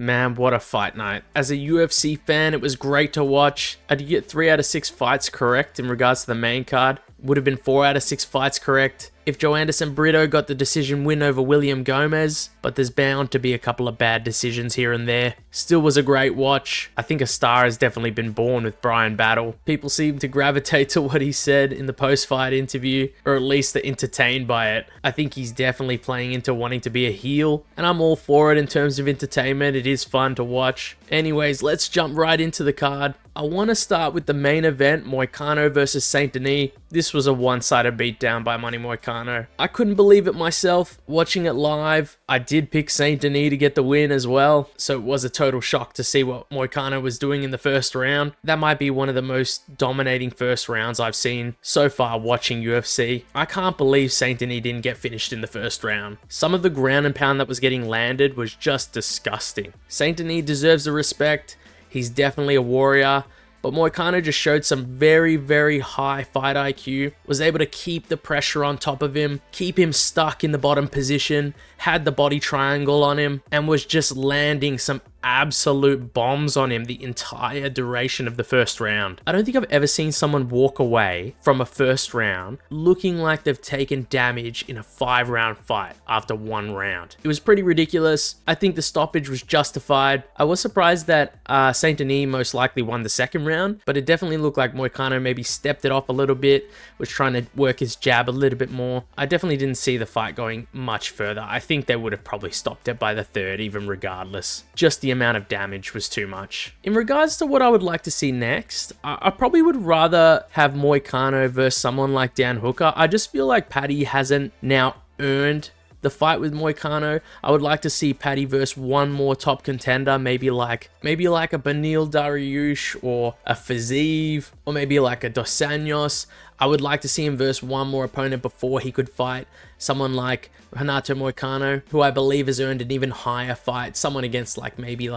Man, what a fight night. As a UFC fan, it was great to watch. I did get 3 out of 6 fights correct in regards to the main card. Would have been 4 out of 6 fights correct if Joanderson Brito got the decision win over William Gomez, but there's bound to be a couple of bad decisions here and there. Still was a great watch. I think a star has definitely been born with Bryan Battle. People seem to gravitate to what he said in the post-fight interview, or at least they're entertained by it. I think he's definitely playing into wanting to be a heel, and I'm all for it in terms of entertainment. It is fun to watch. Anyways, let's jump right into the card. I want to start with the main event, Moicano versus Saint Denis. This was a one-sided beatdown by Money Moicano. I couldn't believe it myself watching it live. I did pick Saint Denis to get the win as well, so it was a total shock to see what Moicano was doing in the first round. That might be one of the most dominating first rounds I've seen so far watching UFC. I can't believe Saint Denis didn't get finished in the first round. Some of the ground and pound that was getting landed was just disgusting. Saint Denis deserves the respect. He's definitely a warrior, but Moicano just showed some very, very high fight IQ, was able to keep the pressure on top of him, keep him stuck in the bottom position, had the body triangle on him, and was just landing some absolute bombs on him the entire duration of the first round. I don't think I've ever seen someone walk away from a first round looking like they've taken damage in a 5-round fight after 1 round. It was pretty ridiculous. I think the stoppage was justified. I was surprised that Saint Denis most likely won the second round, but it definitely looked like Moicano maybe stepped it off a little bit, was trying to work his jab a little bit more. I definitely didn't see the fight going much further. I think they would have probably stopped it by the third, even regardless. Just the amount of damage was too much. In regards to what I would like to see next, I probably would rather have Moicano versus someone like Dan Hooker. I just feel like Paddy hasn't now earned the fight with Moicano. I would like to see Paddy versus one more top contender, maybe like a Beneil Dariush or a Fiziev, or maybe like a Dos Anjos. I would like to see him versus one more opponent before he could fight someone like Renato Moicano, who I believe has earned an even higher fight. Someone against maybe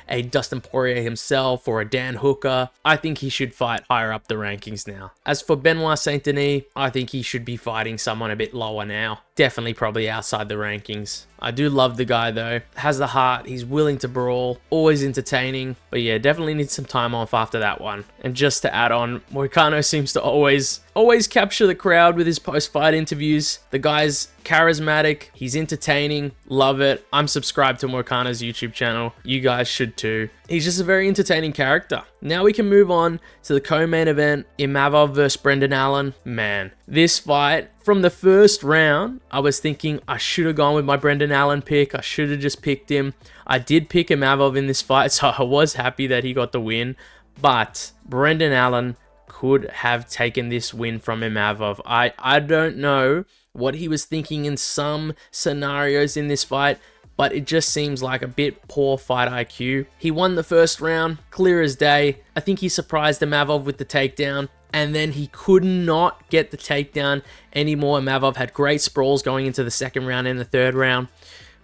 a Dustin Poirier himself or a Dan Hooker. I think he should fight higher up the rankings now. As for Benoit Saint Denis, I think he should be fighting someone a bit lower now. Definitely probably outside the rankings. I do love the guy though. Has the heart, he's willing to brawl, always entertaining. But yeah, definitely needs some time off after that one. And just to add on, Moicano seems to always capture the crowd with his post-fight interviews. The guy's charismatic, he's entertaining, love it. I'm subscribed to Moicano's YouTube channel. You guys should too. He's just a very entertaining character. Now we can move on to the co-main event, Imavov versus Brendan Allen. Man, this fight, from the first round, I was thinking I should have gone with my Brendan Allen pick. I should have just picked him. I did pick Imavov in this fight, so I was happy that he got the win. But Brendan Allen could have taken this win from Imavov. I don't know what he was thinking in some scenarios in this fight, but it just seems like a bit poor fight IQ. He won the first round, clear as day. I think he surprised Imavov with the takedown, and then he could not get the takedown anymore. Imavov had great sprawls going into the second round and the third round,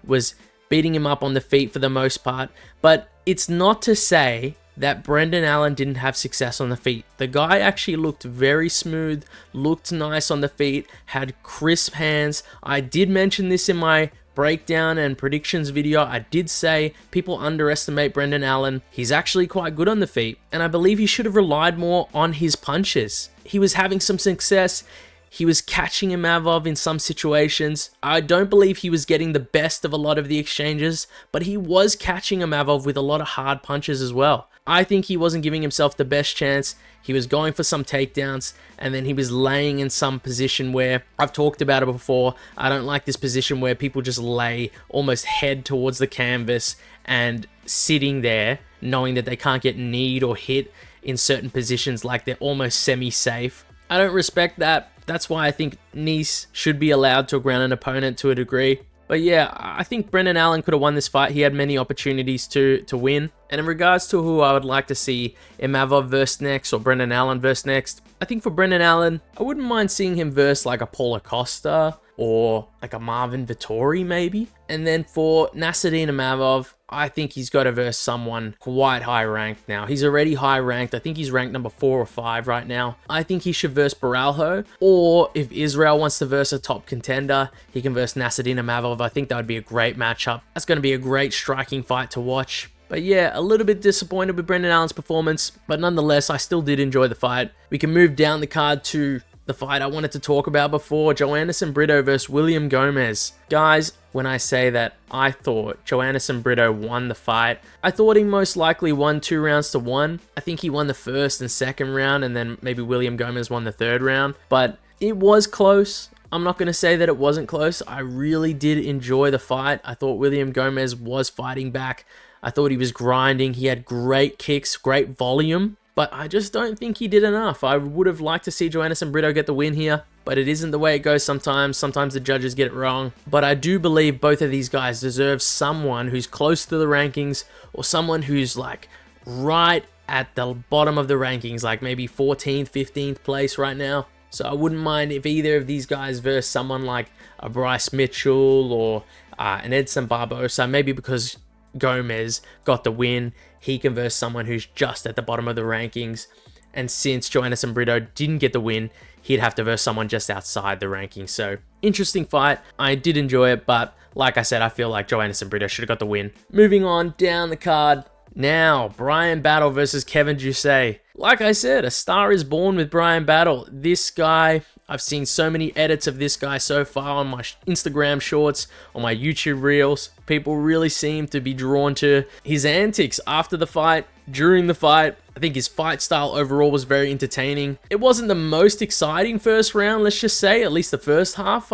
was beating him up on the feet for the most part. But it's not to say that Brendan Allen didn't have success on the feet. The guy actually looked very smooth, looked nice on the feet, had crisp hands. I did mention this in my breakdown and predictions video. I did say people underestimate Brendan Allen. He's actually quite good on the feet, and I believe he should have relied more on his punches. He was having some success. He was catching Imavov in some situations. I don't believe he was getting the best of a lot of the exchanges, but he was catching Imavov with a lot of hard punches as well. I think he wasn't giving himself the best chance. He was going for some takedowns, and then he was laying in some position where, I've talked about it before, I don't like this position where people just lay almost head towards the canvas and sitting there knowing that they can't get kneed or hit in certain positions, like they're almost semi-safe. I don't respect that. That's why I think Nice should be allowed to ground an opponent to a degree. But yeah, I think Brendan Allen could have won this fight. He had many opportunities to win. And in regards to who I would like to see Imavov versus next or Brendan Allen versus next, I think for Brendan Allen, I wouldn't mind seeing him versus like a Paulo Costa or like a Marvin Vettori maybe. And then for Nassourdine Imavov, I think he's got to verse someone quite high ranked now. He's already high ranked. I think he's ranked number 4 or 5 right now. I think he should verse Baralho, or if Israel wants to verse a top contender, he can verse Nassourdine Imavov. I think that would be a great matchup. That's going to be a great striking fight to watch. But yeah, a little bit disappointed with Brendan Allen's performance, but nonetheless, I still did enjoy the fight. We can move down the card to the fight I wanted to talk about before, Joanderson Brito versus William Gomez. Guys, when I say that I thought Joanderson Brito won the fight, I thought he most likely won 2 rounds to 1. I think he won the first and second round, and then maybe William Gomez won the third round, but it was close. I'm not going to say that it wasn't close. I really did enjoy the fight. I thought William Gomez was fighting back. I thought he was grinding. He had great kicks, great volume, but I just don't think he did enough. I would have liked to see Joanderson Brito get the win here, but it isn't the way it goes sometimes. Sometimes the judges get it wrong. But I do believe both of these guys deserve someone who's close to the rankings, or someone who's like right at the bottom of the rankings, like maybe 14th, 15th place right now. So I wouldn't mind if either of these guys verse someone like a Bryce Mitchell or an Edson Barbosa, maybe because Gomez got the win, he can verse someone who's just at the bottom of the rankings. And since Joanderson Brito didn't get the win, he'd have to verse someone just outside the rankings. So interesting fight. I did enjoy it, but like I said, I feel like Joanderson Brito should have got the win. Moving on down the card. Now, Bryan Battle versus Kevin Jousset. Like I said, a star is born with Bryan Battle. This guy, I've seen so many edits of this guy so far on my Instagram shorts, on my YouTube reels. People really seem to be drawn to his antics after the fight, during the fight. I think his fight style overall was very entertaining. It wasn't the most exciting first round, let's just say, at least the first half,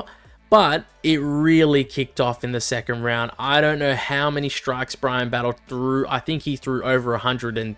but it really kicked off in the second round. I don't know how many strikes Bryan Battle threw. I think he threw over 120,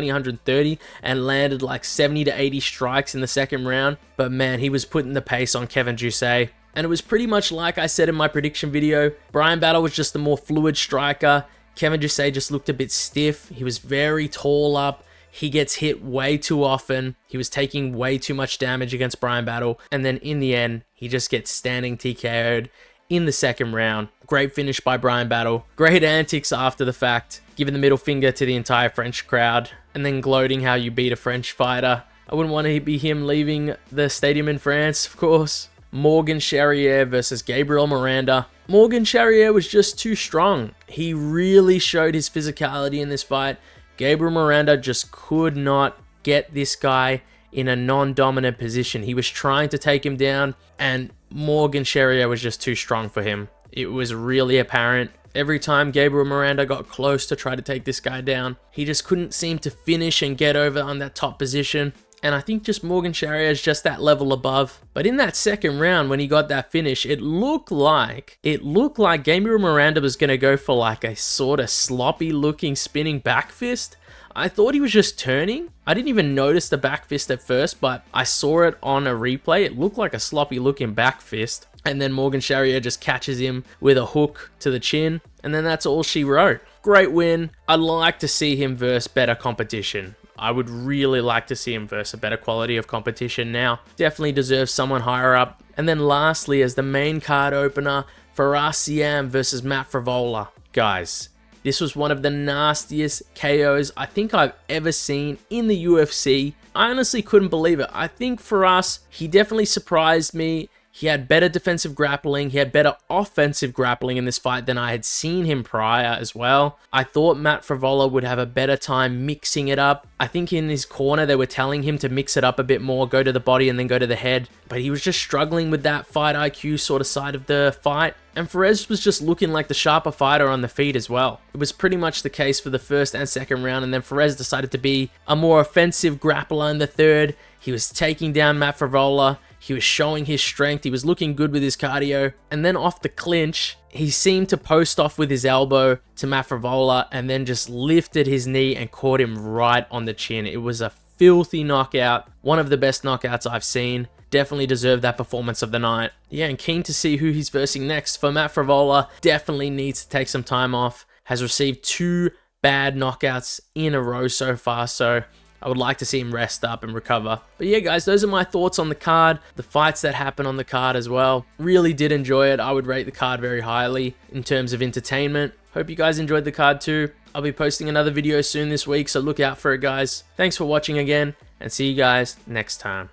130, and landed like 70 to 80 strikes in the second round. But man, he was putting the pace on Kevin Jousset. And it was pretty much like I said in my prediction video. Bryan Battle was just the more fluid striker. Kevin Jousset just looked a bit stiff. He was very tall up. He gets hit way too often. He was taking way too much damage against Bryan Battle. And then in the end, he just gets standing TKO'd in the second round. Great finish by Bryan Battle. Great antics after the fact. Giving the middle finger to the entire French crowd. And then gloating how you beat a French fighter. I wouldn't want to be him leaving the stadium in France, of course. Morgan Charrier versus Gabriel Miranda. Morgan Charrier was just too strong. He really showed his physicality in this fight. Gabriel Miranda just could not get this guy in a non-dominant position. He was trying to take him down, and Morgan Charrier was just too strong for him. It was really apparent. Every time Gabriel Miranda got close to try to take this guy down, he just couldn't seem to finish and get over on that top position. And I think just Morgan Charrier is just that level above. But in that second round, when he got that finish, it looked like Gabriel Miranda was going to go for like a sort of sloppy looking spinning back fist. I thought he was just turning. I didn't even notice the back fist at first, but I saw it on a replay. It looked like a sloppy looking back fist. And then Morgan Charrier just catches him with a hook to the chin. And then that's all she wrote. Great win. I'd like to see him versus better competition. I would really like to see him versus a better quality of competition now. Definitely deserves someone higher up. And then lastly, as the main card opener, Fares Ziam versus Matt Frevola. Guys, this was one of the nastiest KOs I think I've ever seen in the UFC. I honestly couldn't believe it. I think Fares, he definitely surprised me. He had better defensive grappling. He had better offensive grappling in this fight than I had seen him prior as well. I thought Matt Frevola would have a better time mixing it up. I think in his corner, they were telling him to mix it up a bit more, go to the body and then go to the head. But he was just struggling with that fight IQ sort of side of the fight. And Fares was just looking like the sharper fighter on the feet as well. It was pretty much the case for the first and second round. And then Fares decided to be a more offensive grappler in the third. He was taking down Matt Frevola. He was showing his strength. He was looking good with his cardio. And then off the clinch, he seemed to post off with his elbow to Matt Frevola and then just lifted his knee and caught him right on the chin. It was a filthy knockout. One of the best knockouts I've seen. Definitely deserved that performance of the night. Yeah, and keen to see who he's versing next. For Matt Frevola, definitely needs to take some time off. Has received 2 bad knockouts in a row so far. So I would like to see him rest up and recover. But yeah, guys, those are my thoughts on the card, the fights that happen on the card as well. Really did enjoy it. I would rate the card very highly in terms of entertainment. Hope you guys enjoyed the card too. I'll be posting another video soon this week, so look out for it, guys. Thanks for watching again, and see you guys next time.